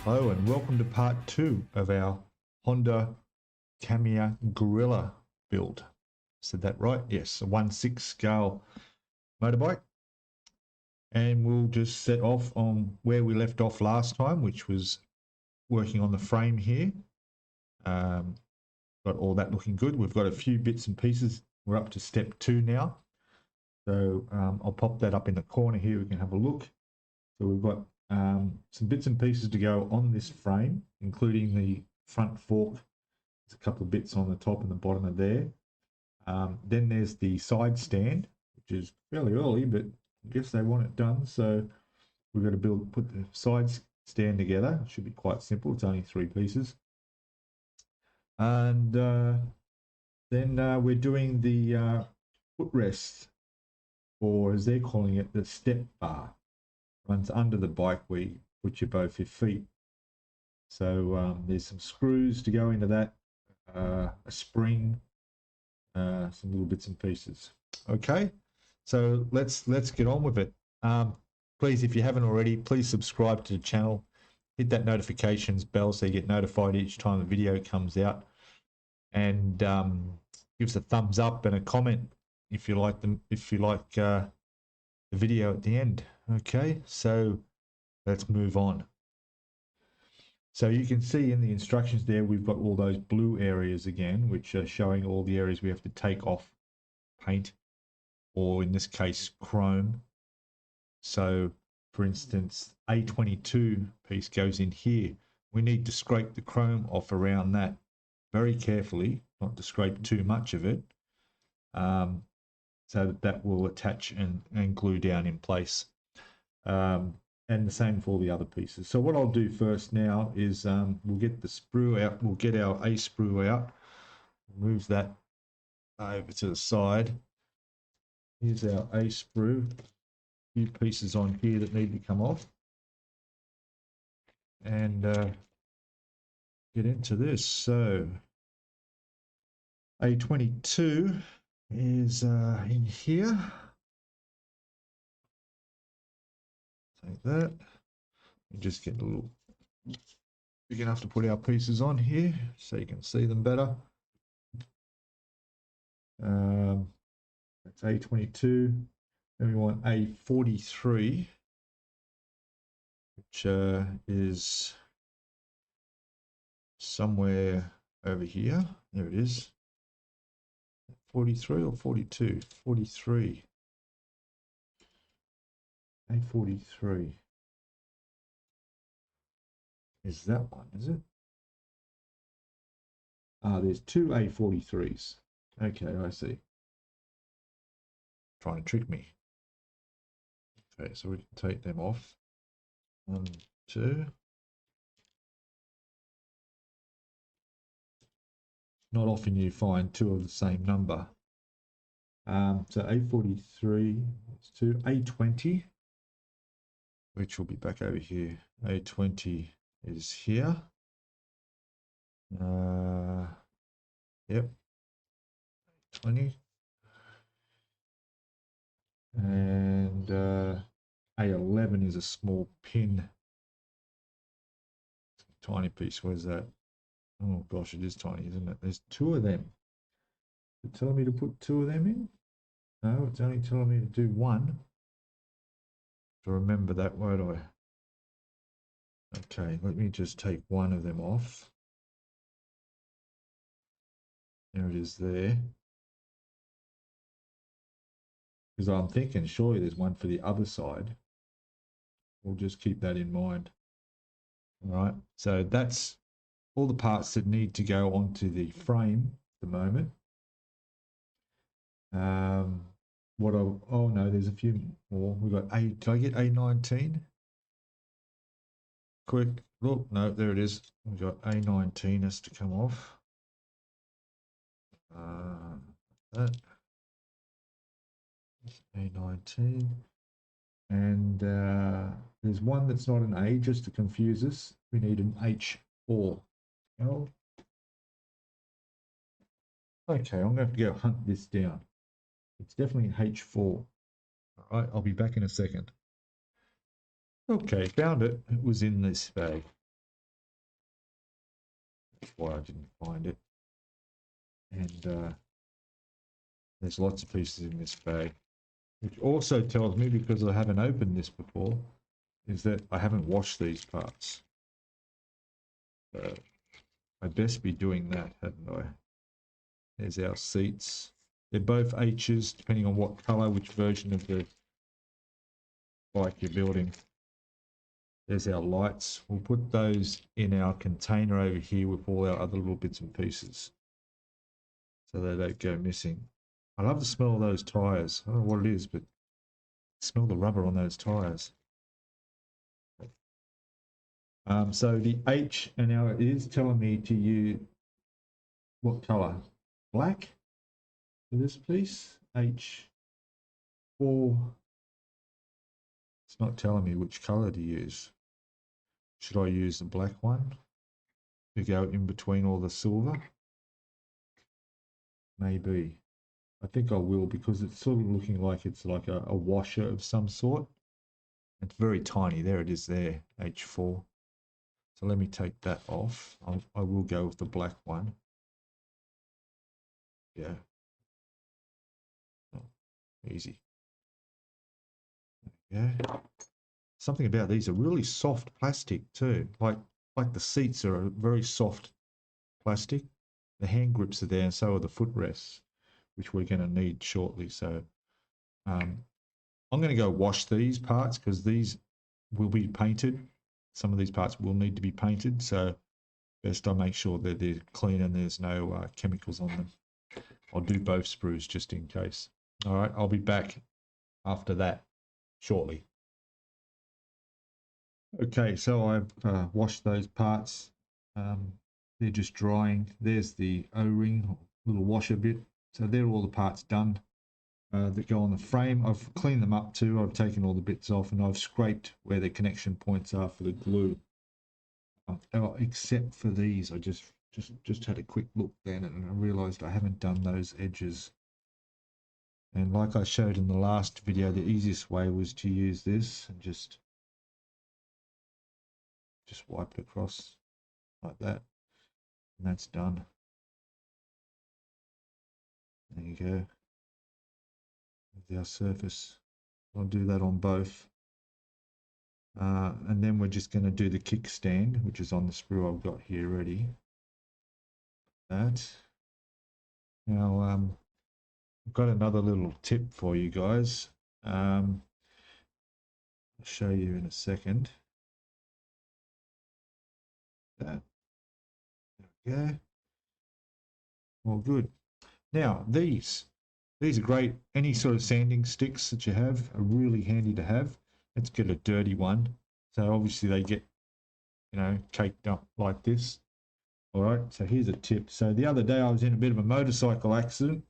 Hello and welcome to part 2 of our Honda Tamiya Gorilla build. Said that right? Yes, a 1/6 scale motorbike. And we'll just set off on where we left off last time, which was working on the frame here. Got all that looking good. We've got a few bits and pieces. We're up to step 2 now. So I'll pop that up in the corner here. We can have a look. So we've got some bits and pieces to go on this frame, including the front fork. There's a couple of bits on the top and the bottom of there. Then there's the side stand, which is fairly early, but I guess they want it done. So we've got to put the side stand together. It should be quite simple. It's only 3 pieces. And then we're doing the footrest, or as they're calling it, the step bar. Runs under the bike where you put both your feet. So there's some screws to go into that, a spring, some little bits and pieces. Okay, so let's get on with it. Please, if you haven't already, please subscribe to the channel. Hit that notifications bell so you get notified each time the video comes out, and give us a thumbs up and a comment if you like them. If you like the video at the end. Okay, so let's move on. So you can see in the instructions there, we've got all those blue areas again, which are showing all the areas we have to take off paint, or in this case, chrome. So for instance, A22 piece goes in here. We need to scrape the chrome off around that very carefully, not to scrape too much of it, so that will attach and glue down in place. And the same for all the other pieces. So what I'll do first now is we'll get the sprue out. We'll get our A sprue out. Moves that over to the side. Here's our A sprue. A few pieces on here that need to come off. And get into this. So A22 is in here. Like that, and just get a little big enough to put our pieces on here so you can see them better. That's A22. Then we want A43, which is somewhere over here. There it is. 43 or 42? 43. A43 is that one, is it? There's 2 A43s. Okay, I see. Trying to trick me. Okay, so we can take them off. 1, 2. Not often you find 2 of the same number. So A43 is 2. A20. Which will be back over here. A20 is here. Yep. 20. And A11 is a small pin. Tiny piece. Where's that? Oh gosh, it is tiny, isn't it? There's 2 of them. Is it telling me to put 2 of them in? No, it's only telling me to do 1. To remember that, won't I? Okay, let me just take 1 of them off. There it is there. Because I'm thinking surely there's one for the other side. We'll just keep that in mind. All right, so that's all the parts that need to go onto the frame at the moment. Oh no, there's a few more. We've got A. Did I get A19? Quick look. No, there it is. We've got A19 has to come off. That A19, and there's one that's not an A, just to confuse us. We need an H4. Oh. Okay, I'm going to have to go hunt this down. It's definitely H4. All right, I'll be back in a second. Okay, found it. It was in this bag. That's why I didn't find it. And there's lots of pieces in this bag, which also tells me, because I haven't opened this before, is that I haven't washed these parts. So I'd best be doing that, hadn't I? There's our seats. They're both H's, depending on what colour, which version of the bike you're building. There's our lights. We'll put those in our container over here with all our other little bits and pieces, so they don't go missing. I love the smell of those tyres. I don't know what it is, but smell the rubber on those tyres. So the H, and now it is telling me to use what colour? Black for this piece. H4. It's not telling me which colour to use. Should I use the black one to go in between all the silver? Maybe. I think I will, because it's sort of looking like it's like a washer of some sort. It's very tiny. There it is there, H4. So let me take that off. I will go with the black one. Yeah. Oh, easy. Yeah. Something about these are really soft plastic too. Like the seats are a very soft plastic. The hand grips are there, and so are the footrests, which we're going to need shortly. So I'm going to go wash these parts, because these will be painted. Some of these parts will need to be painted, so best I make sure that they're clean and there's no chemicals on them. I'll do both sprues just in case. All right, I'll be back after that shortly. Okay, so I've washed those parts. They're just drying. There's the O-ring, little washer bit. So they're all the parts done that go on the frame. I've cleaned them up too. I've taken all the bits off, and I've scraped where the connection points are for the glue. Except for these, I just had a quick look then, and I realised I haven't done those edges. And like I showed in the last video, the easiest way was to use this and just wipe it across like that, and that's done. There you go. There's our surface. I'll do that on both. And then we're just going to do the kickstand, which is on the sprue I've got here ready. That. Now, I've got another little tip for you guys. I'll show you in a second. That. There we go. All good. Now, these are great. Any sort of sanding sticks that you have are really handy to have. Let's get a dirty one. So obviously they get, caked up like this. All right, so here's a tip. So the other day I was in a bit of a motorcycle accident.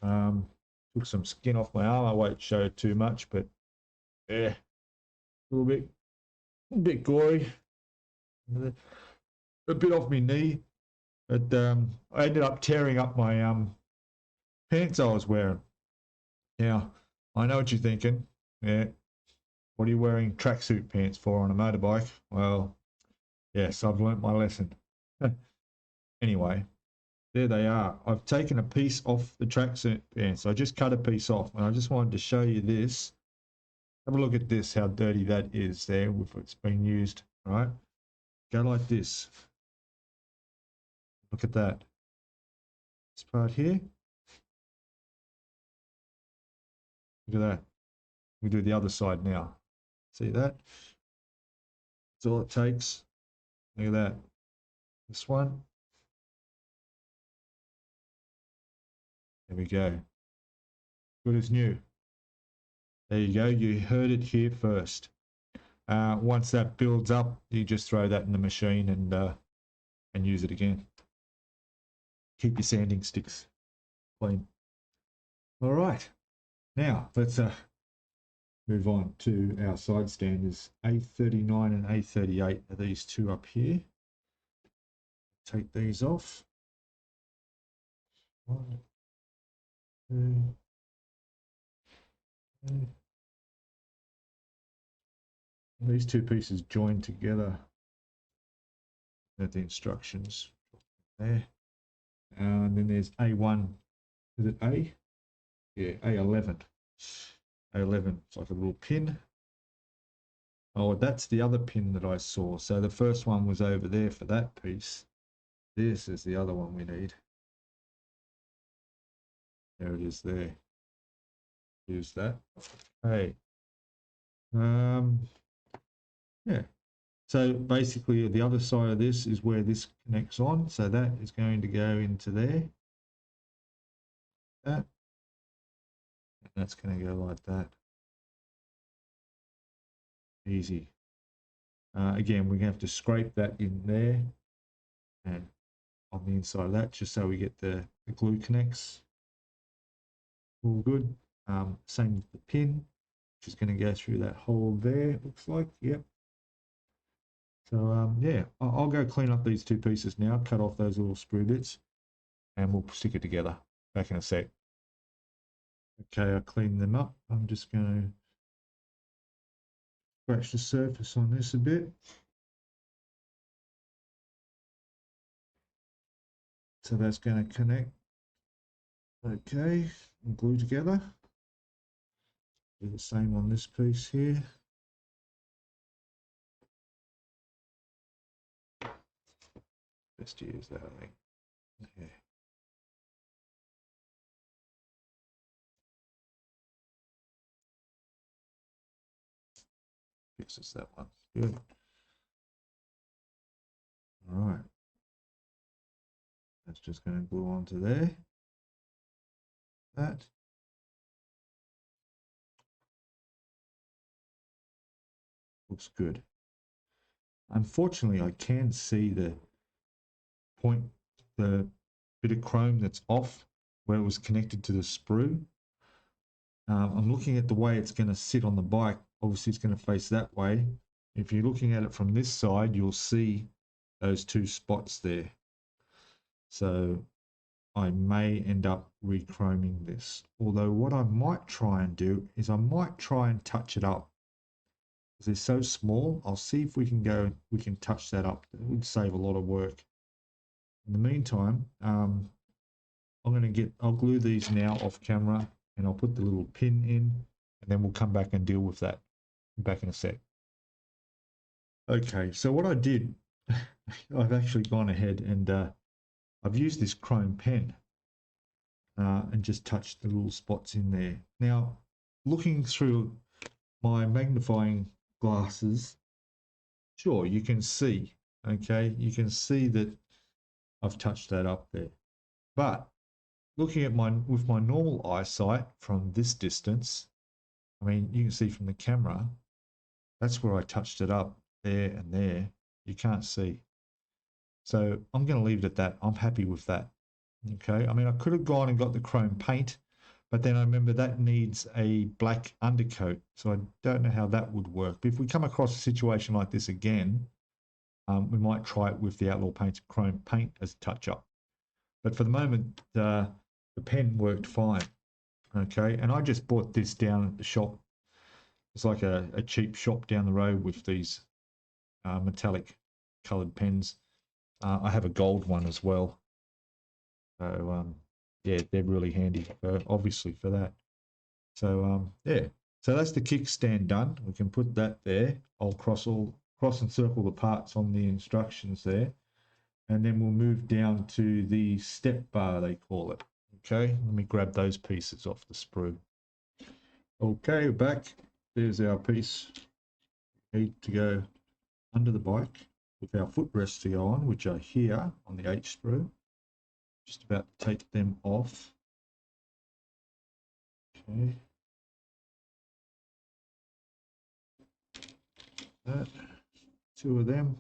Took some skin off my arm. I won't show too much, but yeah, a bit gory. A bit off my knee. But I ended up tearing up my pants I was wearing. Now, I know what you're thinking. Yeah, what are you wearing tracksuit pants for on a motorbike? Well, yes, I've learnt my lesson. Anyway, there they are. I've taken a piece off the tracksuit pants. I just cut a piece off, and I just wanted to show you this. Have a look at this, how dirty that is there if it's been used. All right, go like this. Look at that. This part here. Look at that. We do the other side now. See that? That's all it takes. Look at that. This one. There we go. Good as new. There you go. You heard it here first. Once that builds up, you just throw that in the machine and use it again. Keep your sanding sticks clean. All right. Now let's move on to our side standers. A39 and A38 are these two up here. Take these off. 1, 2, 3. These two pieces join together There's the instructions there. And then there's A1. Is it A? Yeah, A11. A11. It's like a little pin. Oh, that's the other pin that I saw. So the first one was over there for that piece. This is the other one we need. There it is there. Use that. Hey. Yeah. So basically the other side of this is where this connects on. So that is going to go into there. That. And that's going to go like that. Easy. Again, we're going to have to scrape that in there and on the inside of that, just so we get the glue connects. All good. Same with the pin, which is going to go through that hole there, looks like. Yep. So yeah, I'll go clean up these two pieces now, cut off those little sprue bits, and we'll stick it together. Back in a sec. Okay, I cleaned them up. I'm just going to scratch the surface on this a bit. So that's going to connect. Okay, and glue together. Do the same on this piece here. Best to use that, I think. Okay. Fixes that one. Good. All right. That's just going to glue onto there. That. Looks good. Unfortunately, I can see the bit of chrome that's off where it was connected to the sprue. I'm looking at the way it's going to sit on the bike. Obviously, it's going to face that way. If you're looking at it from this side, you'll see those two spots there. So I may end up rechroming this. Although what I might try and do is I might try and touch it up. Because they're so small, I'll see if we can touch that up. It would save a lot of work. In the meantime, I'll glue these now off camera and I'll put the little pin in and then we'll come back and deal with that back in a sec. Okay, so what I did, I've actually gone ahead and I've used this chrome pen and just touched the little spots in there. Now, looking through my magnifying glasses, sure, you can see, okay, you can see that I've touched that up there. But looking at with my normal eyesight from this distance, I mean, you can see from the camera, that's where I touched it up there and there. You can't see. So I'm going to leave it at that. I'm happy with that. Okay. I mean, I could have gone and got the chrome paint, but then I remember that needs a black undercoat. So I don't know how that would work. But if we come across a situation like this again, we might try it with the Outlaw Paints chrome paint as a touch-up. But for the moment, the pen worked fine. Okay, and I just bought this down at the shop. It's like a cheap shop down the road with these metallic coloured pens. I have a gold one as well. So, yeah, they're really handy, obviously, for that. So, yeah. So that's the kickstand done. We can put that there. I'll cross and circle the parts on the instructions there. And then we'll move down to the step bar, they call it. Okay, let me grab those pieces off the sprue. Okay, we're back. There's our piece. Need to go under the bike with our footrests to go on, which are here on the H sprue. Just about to take them off. Okay. That. Two of them.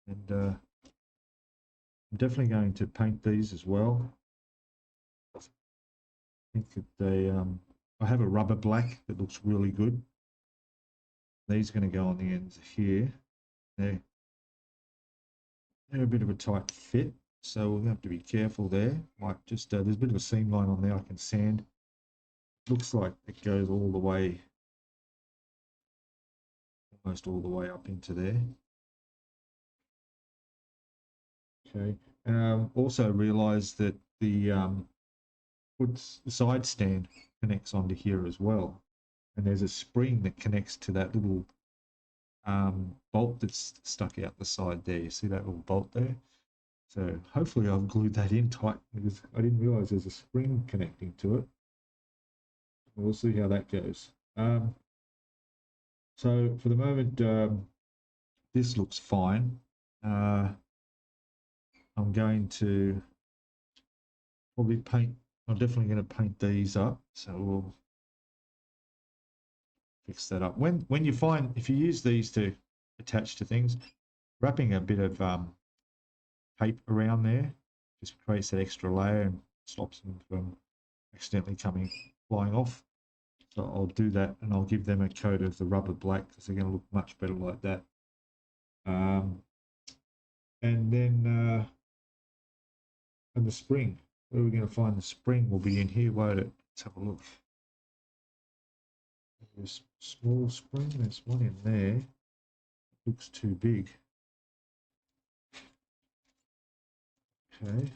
And I'm definitely going to paint these as well. I think that they, I have a rubber black that looks really good. These are going to go on the ends here. They're a bit of a tight fit, so we'll have to be careful there. Might just, there's a bit of a seam line on there I can sand. Looks like it goes all the way almost all the way up into there. Okay. Also realize that the side stand connects onto here as well, and there's a spring that connects to that little bolt that's stuck out the side there. You see that little bolt there? So hopefully I've glued that in tight, because I didn't realize there's a spring connecting to it. We'll see how that goes. So for the moment, this looks fine. I'm going to probably paint, I'm definitely going to paint these up, so we'll fix that up. When you find, if you use these to attach to things, wrapping a bit of tape around there just creates that extra layer and stops them from accidentally flying off. So I'll do that, and I'll give them a coat of the rubber black, because they're going to look much better like that. And then and the spring, where are we going to find the spring? Will be in here, won't it? Let's have a look. There's a small spring, there's one in there. It looks too big. Okay.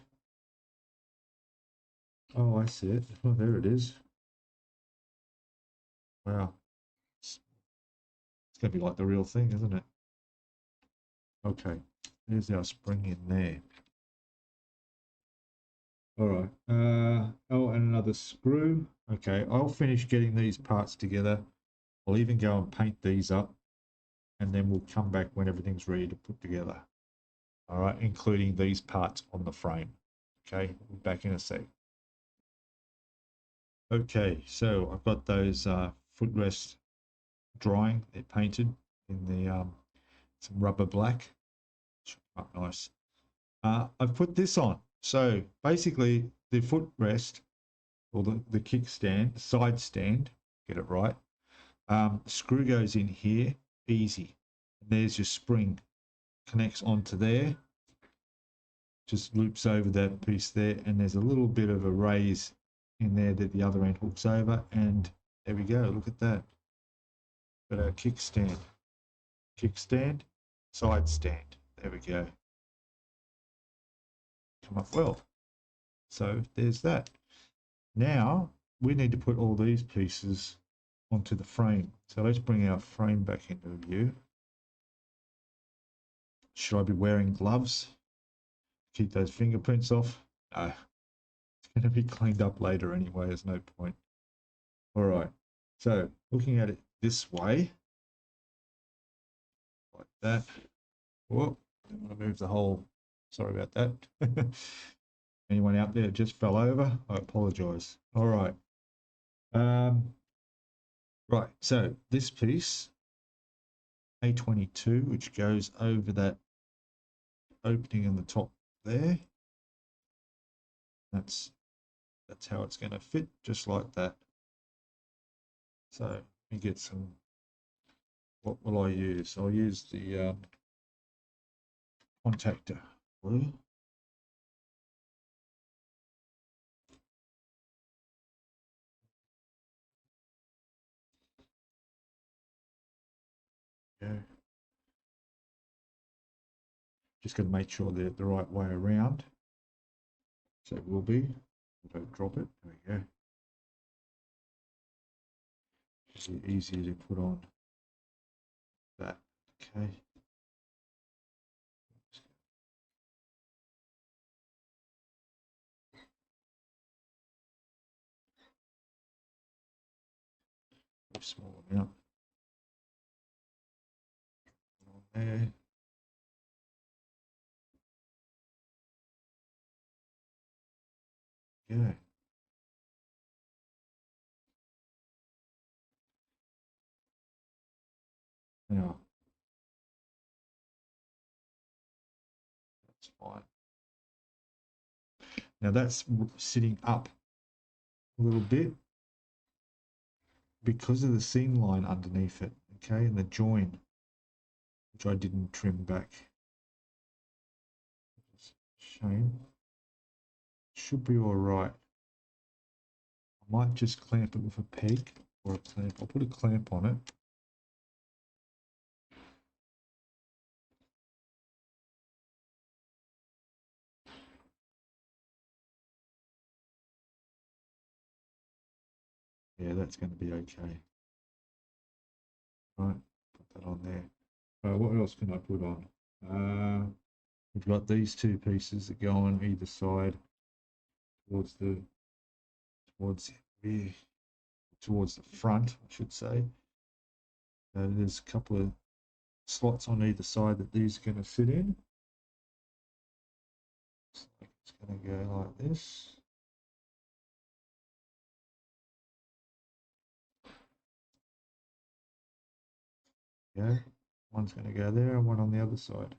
Oh, I see it. Oh, there it is. Wow. It's going to be like the real thing, isn't it? Okay. There's our spring in there. All right. Oh, and another screw. Okay, I'll finish getting these parts together. I'll even go and paint these up, and then we'll come back when everything's ready to put together. All right, including these parts on the frame. Okay, we'll be back in a sec. Okay, so I've got those footrests drying. They're painted in the some rubber black. Should come up nice. I've put this on. So basically, the footrest, or the kickstand, side stand, get it right. Screw goes in here, easy. And there's your spring, connects onto there, just loops over that piece there, and there's a little bit of a raise in there that the other end hooks over, and there we go. Look at that. Got our kickstand, side stand. There we go. Come up well. So there's that. Now we need to put all these pieces onto the frame. So let's bring our frame back into view. Should I be wearing gloves? Keep those fingerprints off? No, it's going to be cleaned up later anyway. There's no point. All right. So looking at it this way, like that. Whoa, I want to move the whole. Sorry about that. Anyone out there just fell over? I apologize. All right. Right. So this piece, A22, which goes over that opening in the top there. That's how it's going to fit, just like that. So let me get some. What will I use? I'll use the contactor glue. Yeah. Just got to make sure they're the right way around. So it will be. Don't drop it. There we go. Easier to put on that. Okay. A small amount. There. Yeah. Now that's fine. Now that's sitting up a little bit because of the seam line underneath it, okay, and the join, which I didn't trim back. Shame. Should be all right. I might just clamp it with a peg or a clamp. I'll put a clamp on it. Yeah, that's going to be okay. Right, put that on there. What else can I put on? We've got these two pieces that go on either side towards the towards the towards the front, I should say. There's a couple of slots on either side that these are going to sit in. So it's going to go like this. Yeah, one's going to go there and one on the other side.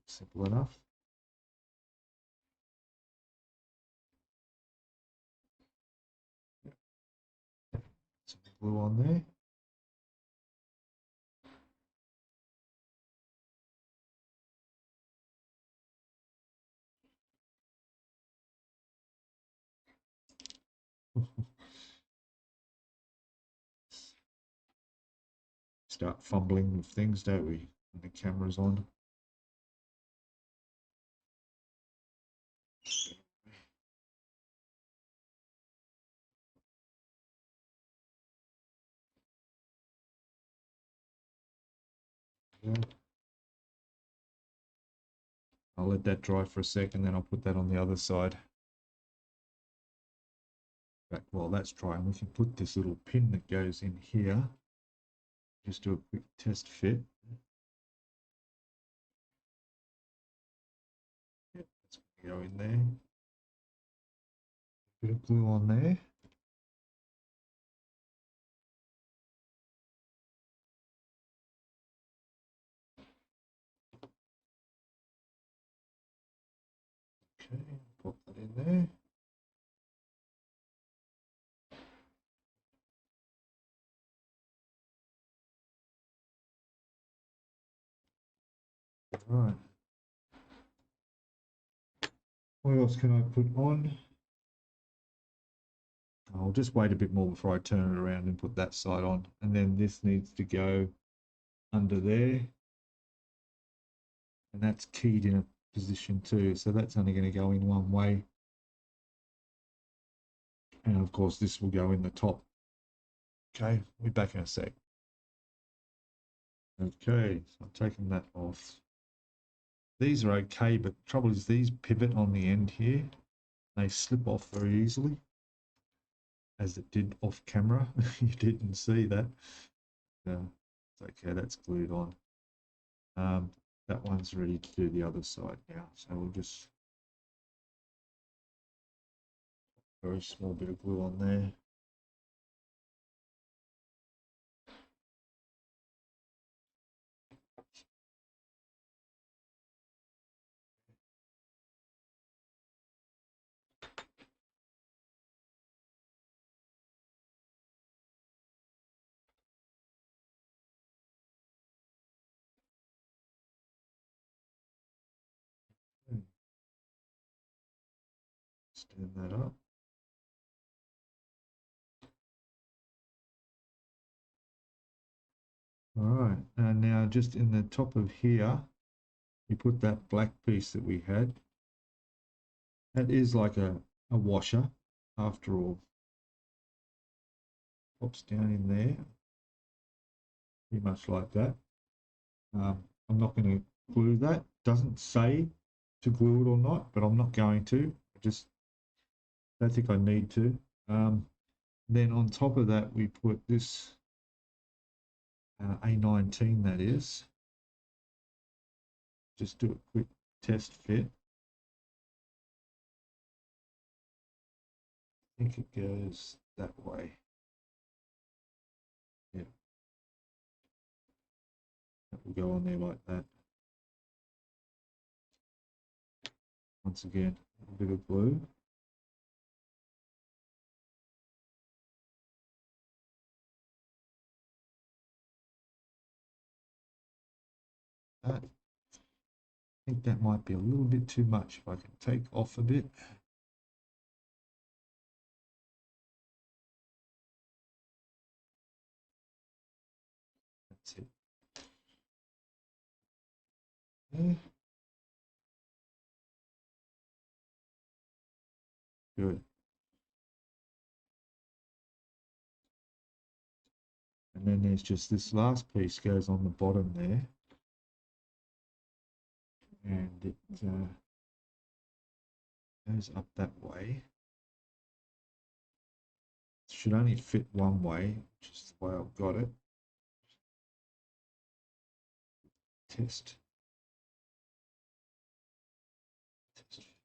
Simple enough. Some glue on there. Start fumbling with things, don't we, when the camera's on? Yeah. I'll let that dry for a second, then I'll put that on the other side. But while that's drying, we can put this little pin that goes in here. Just do a quick test fit. Yep, that's going to go in there. Bit of glue on there. Okay, pop that in there. Right. What else can I put on? I'll just wait a bit more before I turn it around and put that side on. And then this needs to go under there. And that's keyed in a position too. So that's only going to go in one way. And of course, this will go in the top. Okay, we'll be back in a sec. Okay, so I'm taking that off. These are okay, but the trouble is these pivot on the end here. They slip off very easily, as it did off camera. You didn't see that. It's okay, that's glued on. That one's ready to do the other side now. So we'll just very small bit of glue on there. Stand that up. All right, and now just in the top of here, we put that black piece that we had. That is like a washer, after all. Pops down in there, pretty much like that. I'm not going to glue that. Doesn't say to glue it or not, but I'm not going to. I just don't think I need to. Then on top of that, we put this A19, that is. Just do a quick test fit. I think it goes that way. Yeah. That will go on there like that. Once again, a bit of glue. I think that might be a little bit too much. If I can take off a bit. That's it. Okay. Good. And then there's just this last piece goes on the bottom there. And it goes up that way. It should only fit one way, which is the way I've got it. Test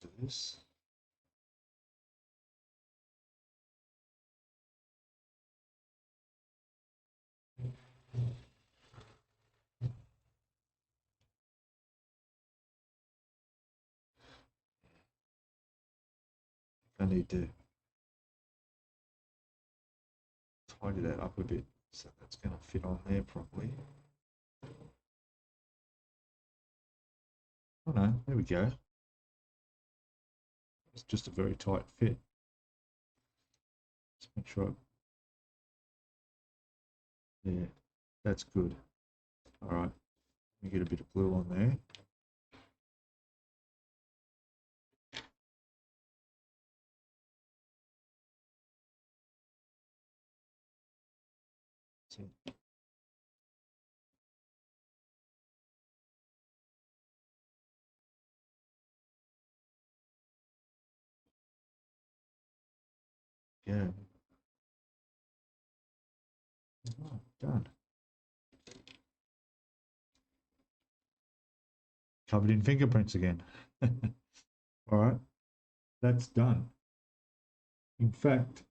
for this. I need to tidy that up a bit so that's going to fit on there properly. Oh no, there we go. It's just a very tight fit. Let's make sure. Yeah, that's good. All right, let me get a bit of glue on there. Yeah. Oh, done. Covered in fingerprints again. All right, that's done. In fact,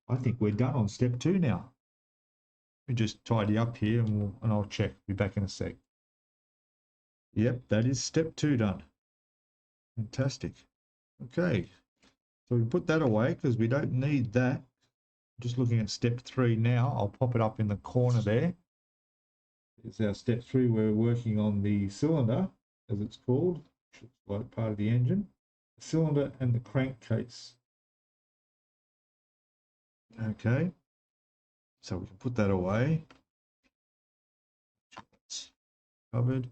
I think we're done on step 2 now. We just tidy up here and I'll check. Be back in a sec. Yep, that is step 2 done. Fantastic. Okay, so we put that away because we don't need that. Just looking at step 3 now. I'll pop it up in the corner there. It's our step 3. We're working on the cylinder, as it's called, which looks like part of the engine. The cylinder and the crankcase. Okay, so we can put that away. It's covered.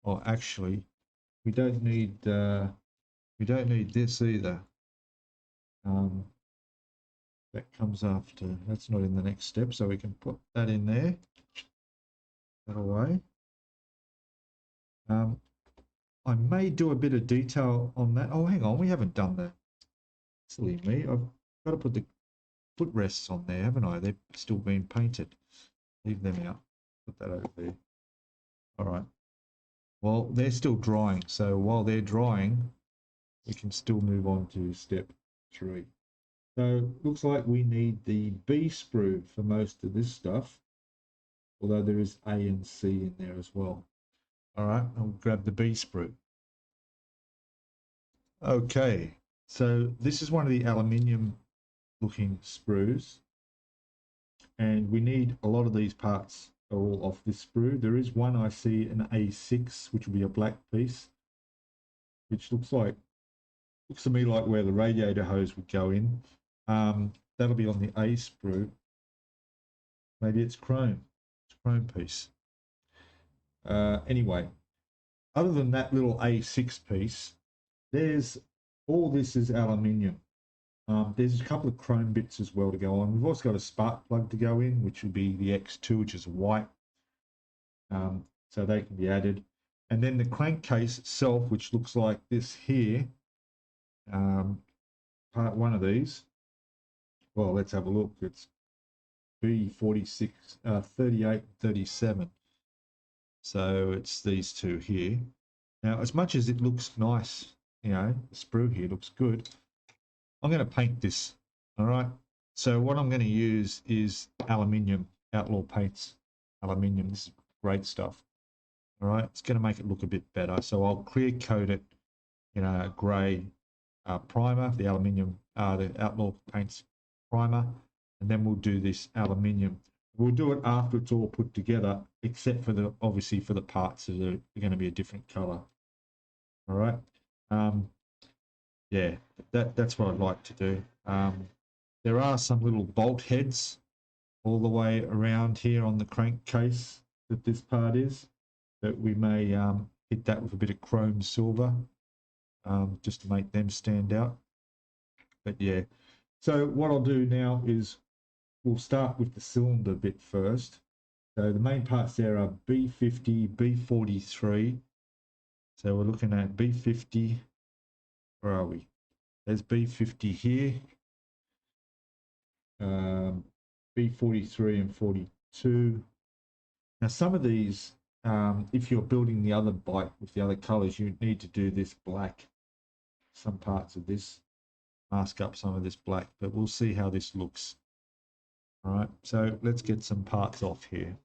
Oh, actually, we don't need this either. That comes after. That's not in the next step, so we can put that in there. That away. I may do a bit of detail on that. Oh, hang on, we haven't done that. Silly me. I've got to put the footrests on there, haven't I? They've still been painted. Leave them out. Put that over there. All right. Well, they're still drying, so while they're drying, we can still move on to step 3. So looks like we need the B sprue for most of this stuff, although there is A and C in there as well. All right, I'll grab the B sprue. Okay, so this is one of the aluminium looking sprues, and we need a lot of these parts are all off this sprue. There is one I see, an A6, which will be a black piece, which looks to me like where the radiator hose would go in. That'll be on the A sprue. Maybe it's chrome. It's a chrome piece. Anyway, other than that little A6 piece, there's all this is aluminium. There's a couple of chrome bits as well to go on. We've also got a spark plug to go in, which would be the X2, which is white. So they can be added. And then the crankcase itself, which looks like this here, part 1 of these. Well, let's have a look. It's B46, 38, 37. So it's these two here. Now, as much as it looks nice, you know, the sprue here looks good, I'm going to paint this, all right? So what I'm going to use is aluminium, Outlaw Paints aluminium. This is great stuff, all right? It's going to make it look a bit better. So I'll clear coat it in a grey primer, the aluminium, the Outlaw Paints primer, and then we'll do this aluminium. We'll do it after it's all put together, except for the, obviously for the parts that are going to be a different color. All right. Yeah, that's what I'd like to do. There are some little bolt heads all the way around here on the crankcase that this part is, that we may hit that with a bit of chrome silver, just to make them stand out. But yeah, so what I'll do now is we'll start with the cylinder bit first. So the main parts there are B50, B43. So we're looking at B50. Where are we? There's B50 here. B43 and 42. Now some of these, if you're building the other bike with the other colors, you need to do this black. Some parts of this, mask up some of this black, but we'll see how this looks. All right, so let's get some parts off here.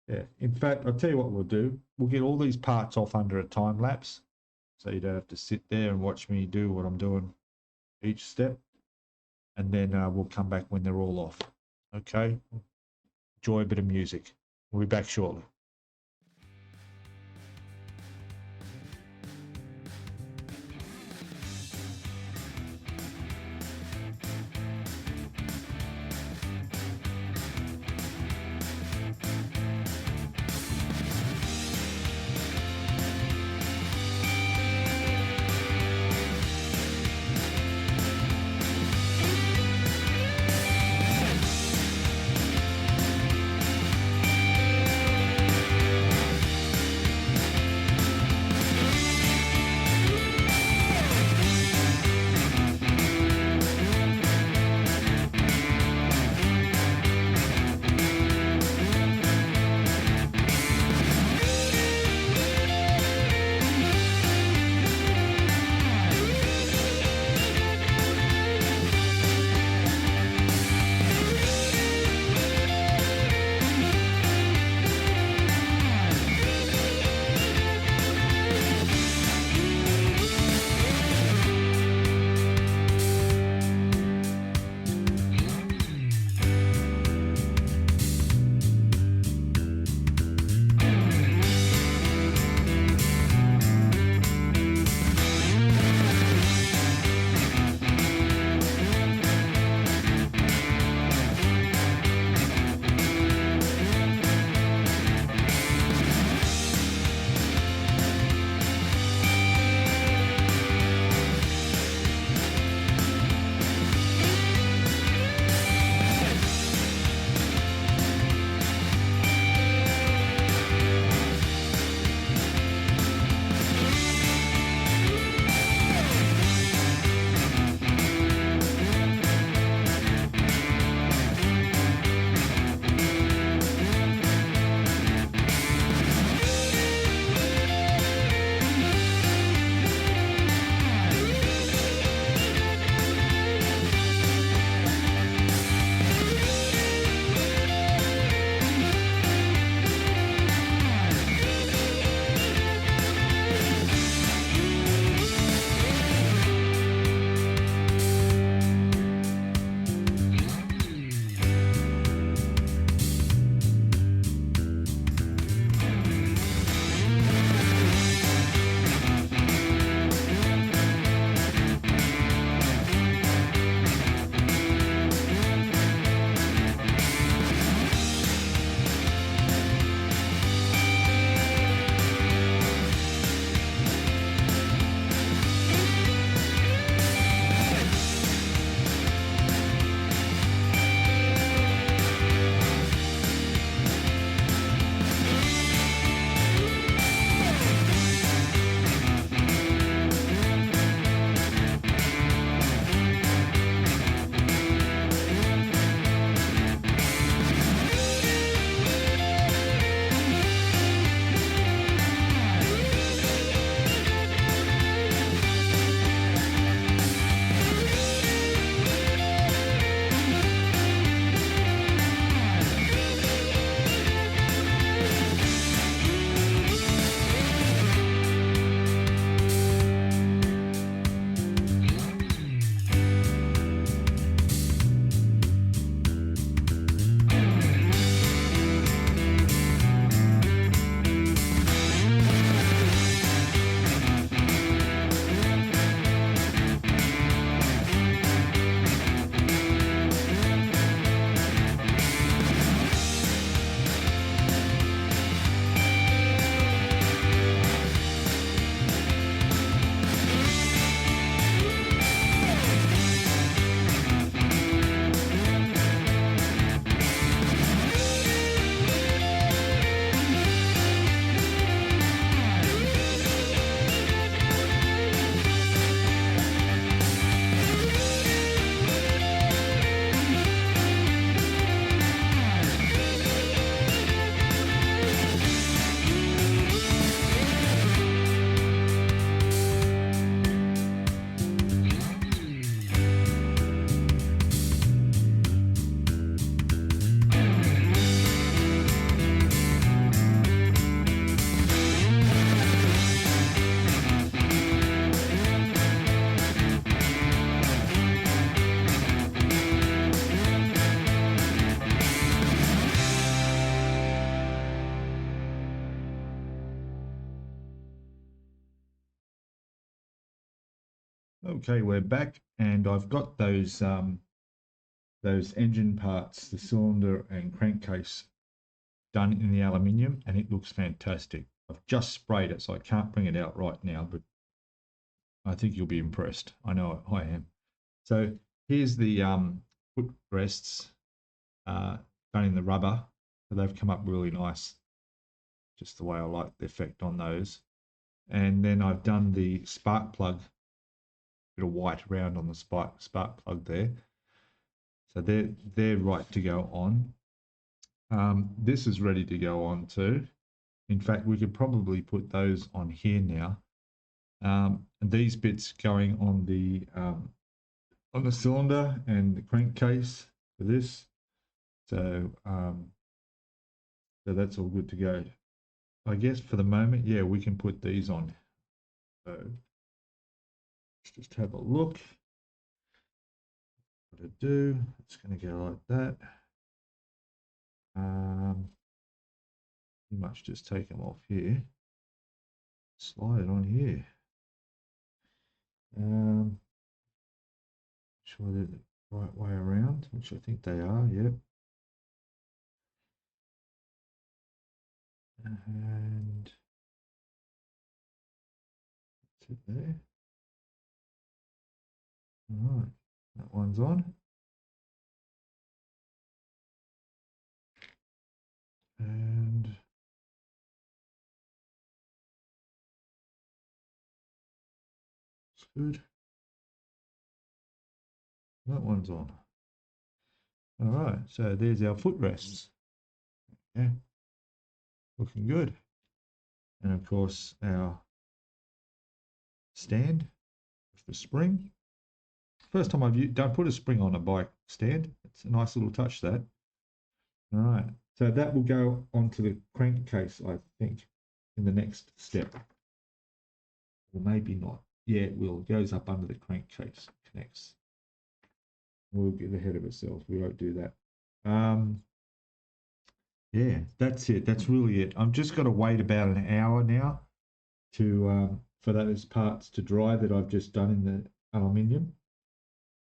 Yeah, in fact, I'll tell you what we'll do. We'll get all these parts off under a time lapse, so you don't have to sit there and watch me do what I'm doing each step. And then we'll come back when they're all off. Okay, enjoy a bit of music. We'll be back shortly. Okay, we're back, and I've got those engine parts, the cylinder and crankcase, done in the aluminium, and it looks fantastic. I've just sprayed it, so I can't bring it out right now, but I think you'll be impressed. I know I am. So here's the foot rests done in the rubber. So they've come up really nice, just the way I like the effect on those. And then I've done the spark plug, bit of white around on the spark plug there. So they're right to go on. This is ready to go on too. In fact, we could probably put those on here now. And these bits going on the cylinder and the crankcase for this. So so that's all good to go. I guess for the moment, yeah, we can put these on. So let's just have a look. What to do? It's going to go like that. Pretty much just take them off here. Slide it on here. Sure they're the right way around, which I think they are. Yep. And that's it there. All right, that one's on. And it's good. That one's on. All right, so there's our footrests. Yeah, looking good. And of course, our stand with the spring. First time I've used, don't put a spring on a bike stand. It's a nice little touch, that. All right, so that will go onto the crankcase, I think, in the next step. Or maybe not. Yeah, it will. It goes up under the crankcase, connects. We'll get ahead of ourselves. We won't do that. Yeah, that's it. That's really it. I'm just going to wait about an hour now to for those parts to dry that I've just done in the aluminium,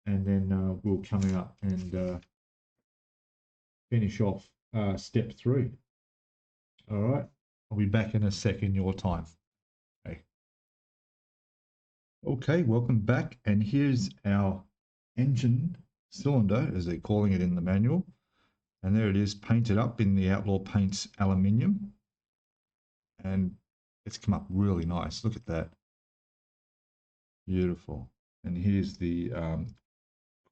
and then we'll come out and finish off step 3. All right, I'll be back in a second your time. Okay, welcome back, and here's our engine cylinder, as they're calling it in the manual, and there it is, painted up in the Outlaw Paints aluminium, and it's come up really nice. Look at that, beautiful. And here's the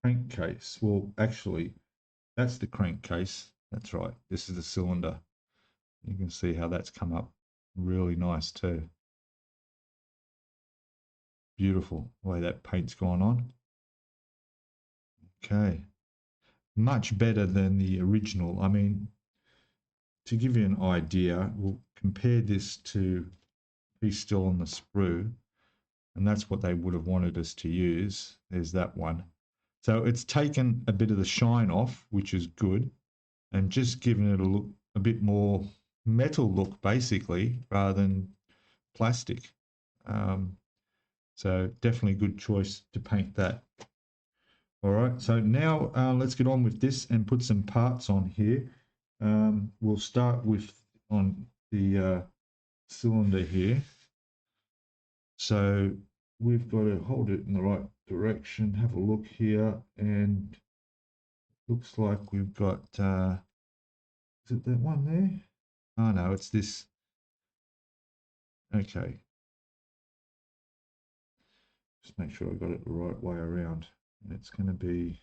crankcase. Well, actually, that's the crankcase. That's right. This is the cylinder. You can see how that's come up really nice too. Beautiful the way that paint's gone on. Okay, much better than the original. I mean, to give you an idea, we'll compare this to He's Still on the Sprue, and that's what they would have wanted us to use. There's that one. So it's taken a bit of the shine off, which is good, and just given it a look, a bit more metal look, basically, rather than plastic. So definitely a good choice to paint that. All right, so now let's get on with this and put some parts on here. We'll start with on the cylinder here. So we've got to hold it in the right direction, have a look here, and looks like we've got, is it that one there? Oh no, it's this. Okay. Just make sure I got it the right way around. And it's going to be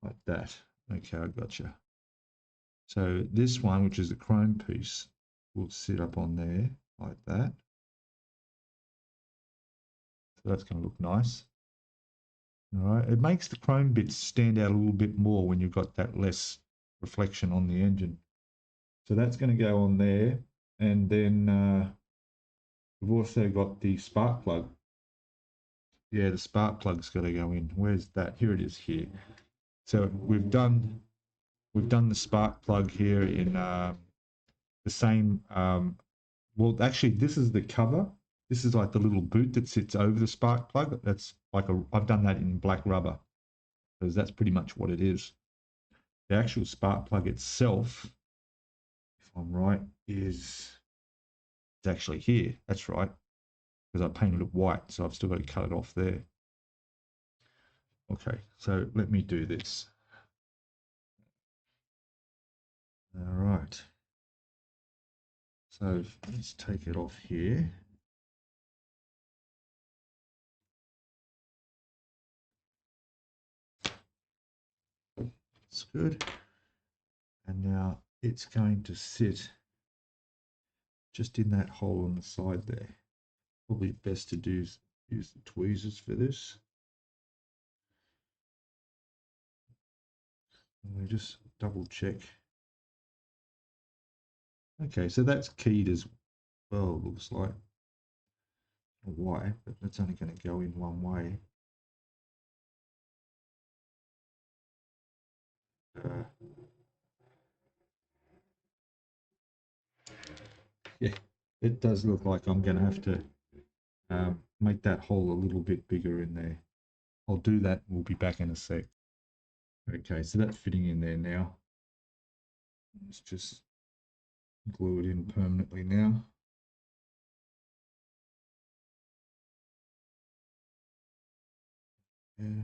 like that. Okay, I got you. So this one, which is the chrome piece, will sit up on there like that. So that's going to look nice. All right, it makes the chrome bits stand out a little bit more when you've got that less reflection on the engine. So that's going to go on there. And then we've also got the spark plug. Yeah, the spark plug's got to go in. Where's that? Here it is here. So we've done the spark plug here in the same, well, actually, this is the cover. This is like the little boot that sits over the spark plug. That's like I've done that in black rubber because that's pretty much what it is. The actual spark plug itself, if I'm right, is it's actually here. That's right, because I painted it white, so I've still got to cut it off there. Okay, so let me do this. All right. So let's take it off here. That's good. And now it's going to sit just in that hole on the side there. Probably best to use the tweezers for this. And we just double check. Okay, so that's keyed as well, looks like. Why? But that's only going to go in one way. Yeah, it does look like I'm going to have to make that hole a little bit bigger in there. I'll do that. We'll be back in a sec. Okay, so that's fitting in there now. Let's just glue it in permanently now. Yeah.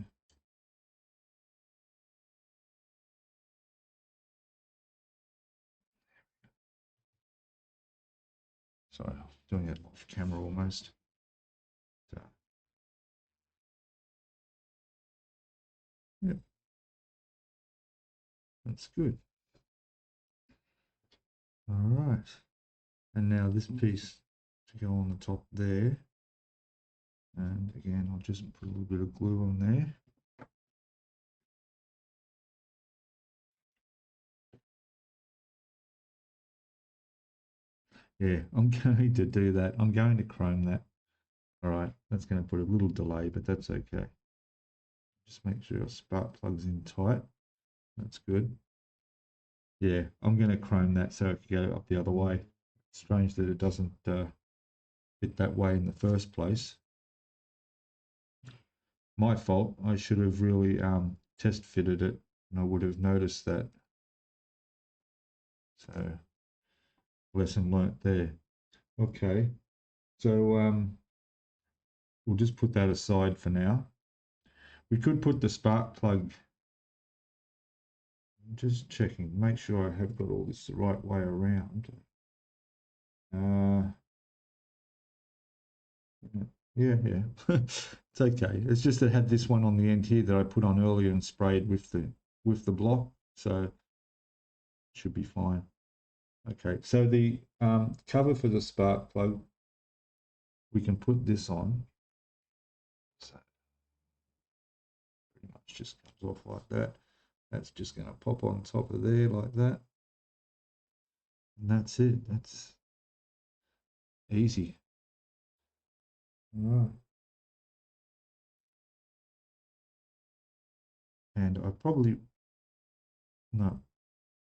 Sorry, I'm doing it off camera almost. So, yeah, that's good. All right. And now this piece to go on the top there. And again, I'll just put a little bit of glue on there. Yeah, I'm going to do that. I'm going to chrome that. All right, that's going to put a little delay, but that's okay. Just make sure your spark plug's in tight. That's good. Yeah, I'm going to chrome that so it can go up the other way. It's strange that it doesn't fit that way in the first place. My fault. I should have really test fitted it, and I would have noticed that. So, lesson learnt there. Okay, so we'll just put that aside for now. We could put the spark plug. I'm just checking, make sure I have got all this the right way around. Yeah, it's okay. It's just that I had this one on the end here that I put on earlier and sprayed with the block, so it should be fine. Okay, so the cover for the spark plug, we can put this on. So pretty much just comes off like that. That's just going to pop on top of there like that. And that's it. That's easy. All right. And I probably, no,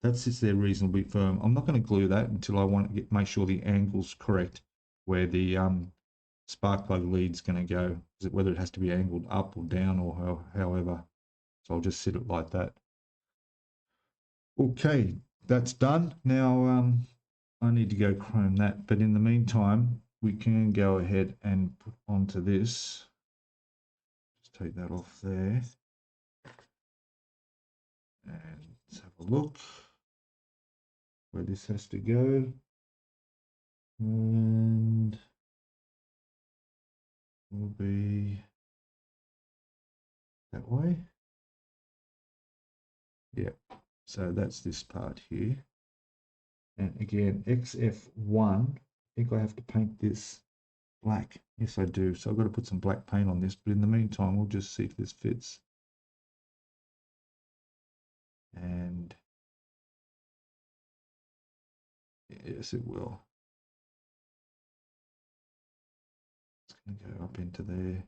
that sits there reasonably firm. I'm not going to glue that until I want to make sure the angle's correct where the spark plug lead's going to go, whether it has to be angled up or down or however. So I'll just sit it like that. Okay, that's done. Now I need to go chrome that, but in the meantime, we can go ahead and put onto this. Just take that off there. And let's have a look where this has to go. And will be that way. Yeah, so that's this part here. And again, XF1, I think I have to paint this black. Yes, I do. So I've got to put some black paint on this, but in the meantime, we'll just see if this fits. And yes, it will. It's going to go up into there.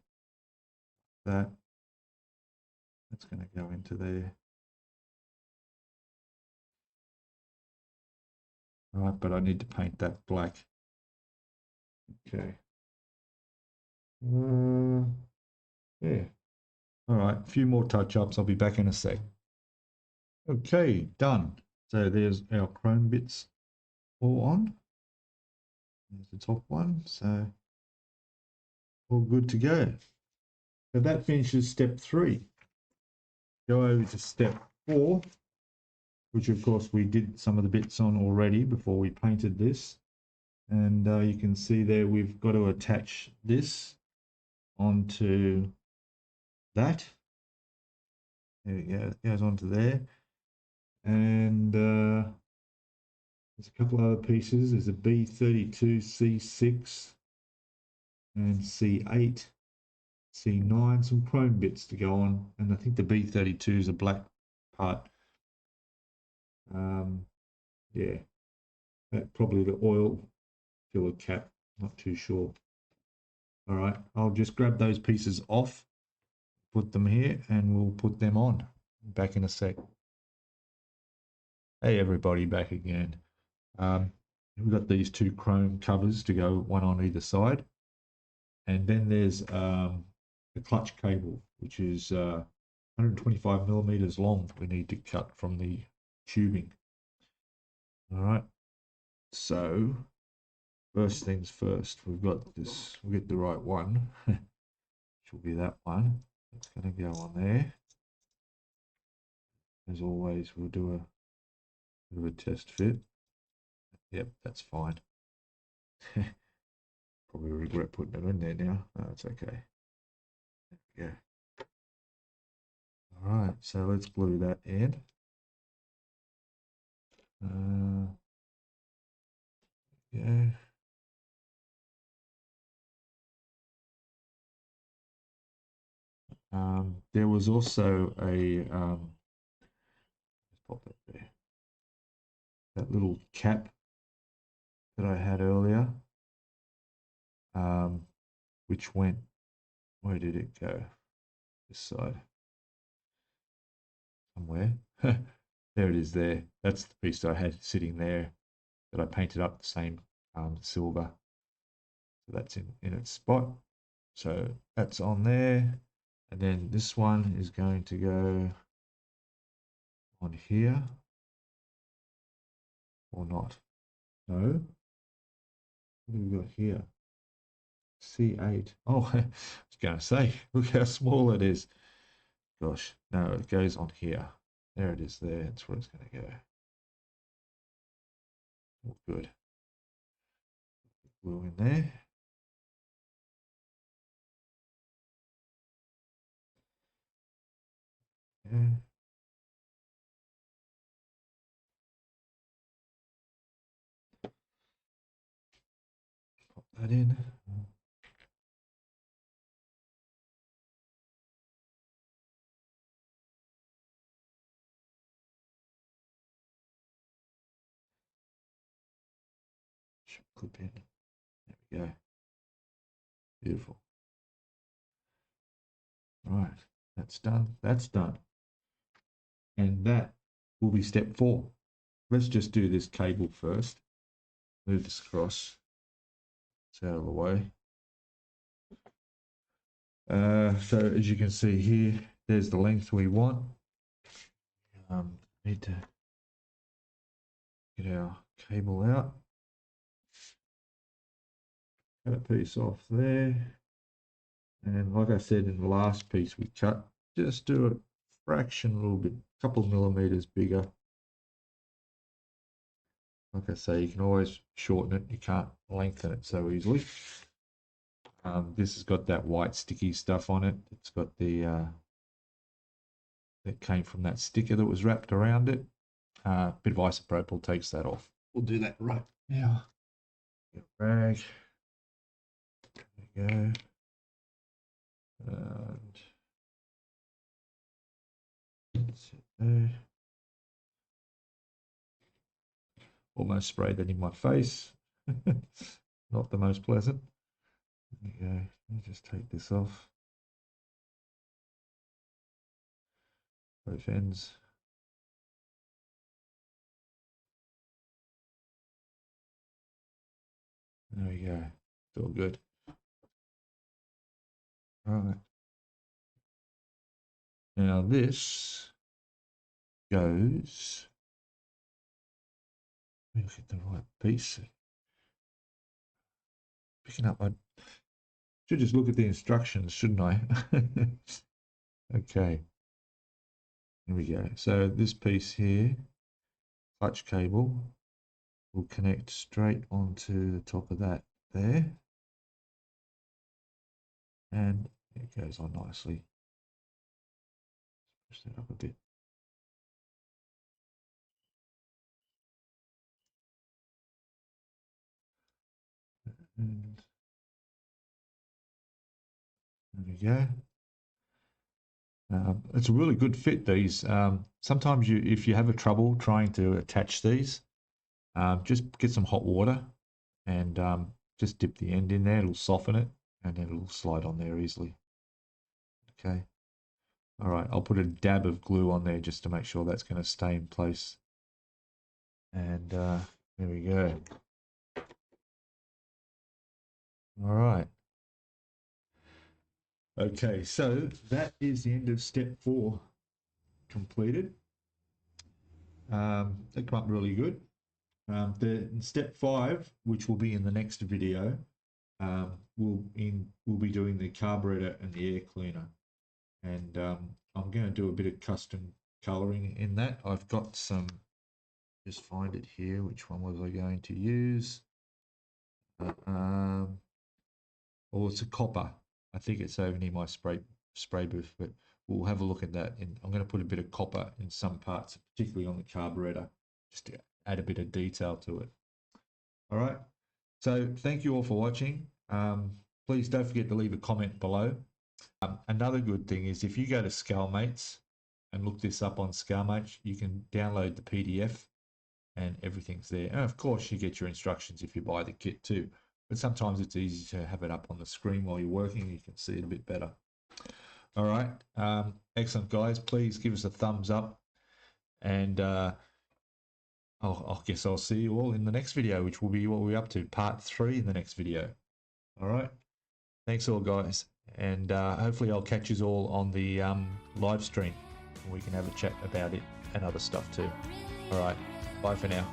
That's going to go into there. All right, but I need to paint that black. Okay. Yeah. All right, a few more touch-ups. I'll be back in a sec. Okay, done. So there's our chrome bits all on. There's the top one, so all good to go. So that finishes step 3. Go over to step 4, which of course we did some of the bits on already before we painted this. And you can see there we've got to attach this onto that. There we go, it goes onto there. And there's a couple other pieces. There's a B32, C6, and C8, C9, some chrome bits to go on. And I think the B32 is a black part. Yeah, that probably the oil filler cap, not too sure. All right, I'll just grab those pieces off, put them here, and we'll put them on. Back in a sec. Hey everybody, back again. We've got these 2 chrome covers to go, one on either side. And then there's the clutch cable, which is 125 millimeters long. We need to cut from the tubing. All right. So first things first, we've got this. We'll get the right one, which will be that one. It's going to go on there. As always, we'll do a bit of a test fit. Yep, that's fine. Probably regret putting it in there now. No, it's okay. There we go. All right, so let's glue that in. Yeah. There was also a let's pop that there. That little cap that I had earlier, which went. Where did it go? This side, somewhere. There it is. There. That's the piece that I had sitting there that I painted up the same silver. So that's in its spot. So that's on there, and then this one is going to go on here, or not? No. What have we got here? C8. Oh, I was going to say, look how small it is. Gosh, no, it goes on here. There it is there. That's where it's going to go. All good. Glue in there. Yeah. Pop that in. Should clip in. There we go. Beautiful. Right, that's done. That's done. And that will be step 4. Let's just do this cable first. Move this across. It's out of the way. So as you can see here, there's the length we want. Need to get our cable out. Cut a piece off there. And like I said in the last piece we cut, just do a fraction, a little bit, a couple of millimeters bigger. Like I say, you can always shorten it. You can't lengthen it so easily. This has got that white sticky stuff on it. It's got the that came from that sticker that was wrapped around it. Bit of isopropyl takes that off. We'll do that right now. Get a rag. There we go. And that's it there. Almost sprayed that in my face. Not the most pleasant. There we go. Let me just take this off. Both ends. There we go. It's all good. Right. Now this goes, let me get the right piece. Picking up, I should just look at the instructions, shouldn't I? Okay, here we go. So this piece here, clutch cable, will connect straight onto the top of that there. And it goes on nicely. Push that up a bit. And there we go. It's a really good fit, these. Sometimes if you have a trouble trying to attach these, just get some hot water and just dip the end in there. It'll soften it and then it'll slide on there easily. Okay. All right, I'll put a dab of glue on there just to make sure that's going to stay in place. And there we go. All right. Okay, so that is the end of step 4 completed. That came up really good. Step 5, which will be in the next video, we'll be doing the carburetor and the air cleaner, and I'm going to do a bit of custom coloring in that. I've got some. Just find it here. Which one was I going to use? Oh, it's a copper. I think it's over near my spray booth, but we'll have a look at that. And I'm going to put a bit of copper in some parts, particularly on the carburetor, just to add a bit of detail to it. All right. So thank you all for watching. Please don't forget to leave a comment below. Another good thing is if you go to Scalemates and look this up on Scalemates, you can download the PDF and everything's there. And of course, you get your instructions if you buy the kit too. But sometimes it's easy to have it up on the screen while you're working. You can see it a bit better. All right. Excellent, guys. Please give us a thumbs up. And I guess I'll see you all in the next video, which will be what we're up to, part 3 in the next video. All right. Thanks all, guys. And hopefully I'll catch you all on the live stream. We can have a chat about it and other stuff too. All right. Bye for now.